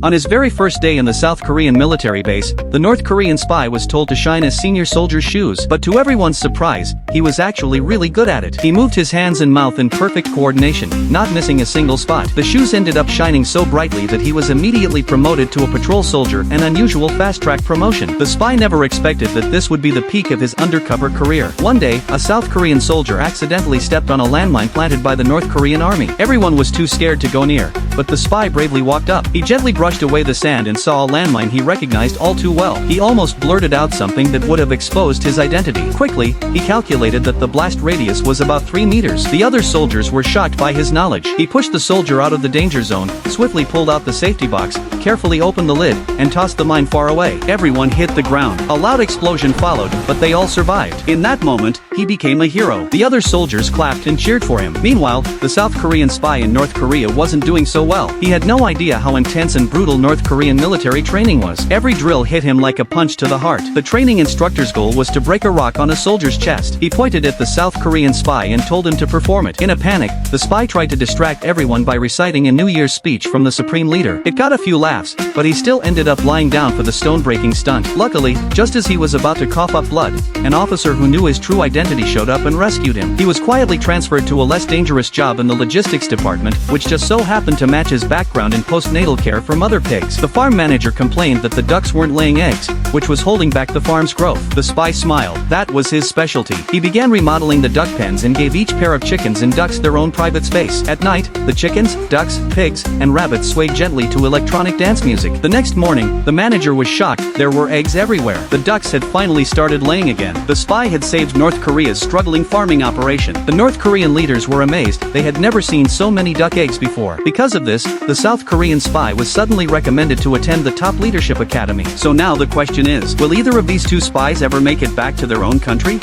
On his very first day in the South Korean military base, the North Korean spy was told to shine his senior soldier's shoes, but to everyone's surprise, he was actually really good at it. He moved his hands and mouth in perfect coordination, not missing a single spot. The shoes ended up shining so brightly that he was immediately promoted to a patrol soldier, an unusual fast-track promotion. The spy never expected that this would be the peak of his undercover career. One day, a South Korean soldier accidentally stepped on a landmine planted by the North Korean army. Everyone was too scared to go near, but the spy bravely walked up. He gently brushed away the sand and saw a landmine he recognized all too well. He almost blurted out something that would have exposed his identity. Quickly, he calculated that the blast radius was about 3 meters. The other soldiers were shocked by his knowledge. He pushed the soldier out of the danger zone, swiftly pulled out the safety box, carefully opened the lid, and tossed the mine far away. Everyone hit the ground. A loud explosion followed, but they all survived. In that moment, he became a hero. The other soldiers clapped and cheered for him. Meanwhile, the South Korean spy in North Korea wasn't doing so well. He had no idea how intense and brutal North Korean military training was. Every drill hit him like a punch to the heart. The training instructor's goal was to break a rock on a soldier's chest. He pointed at the South Korean spy and told him to perform it. In a panic, the spy tried to distract everyone by reciting a New Year's speech from the Supreme Leader. It got a few laughs, but he still ended up lying down for the stone-breaking stunt. Luckily, just as he was about to cough up blood, an officer who knew his true identity showed up and rescued him. He was quietly transferred to a less dangerous job in the logistics department, which just so happened to match his background in postnatal care for mother pigs. The farm manager complained that the ducks weren't laying eggs, which was holding back the farm's growth. The spy smiled. That was his specialty. He began remodeling the duck pens and gave each pair of chickens and ducks their own private space. At night, the chickens, ducks, pigs, and rabbits swayed gently to electronic dance music. The next morning, the manager was shocked. There were eggs everywhere. The ducks had finally started laying again. The spy had saved North Korea's struggling farming operation. The North Korean leaders were amazed. They had never seen so many duck eggs before. Because of this, the South Korean spy was suddenly recommended to attend the top leadership academy. So now the question is, will either of these two spies ever make it back to their own country?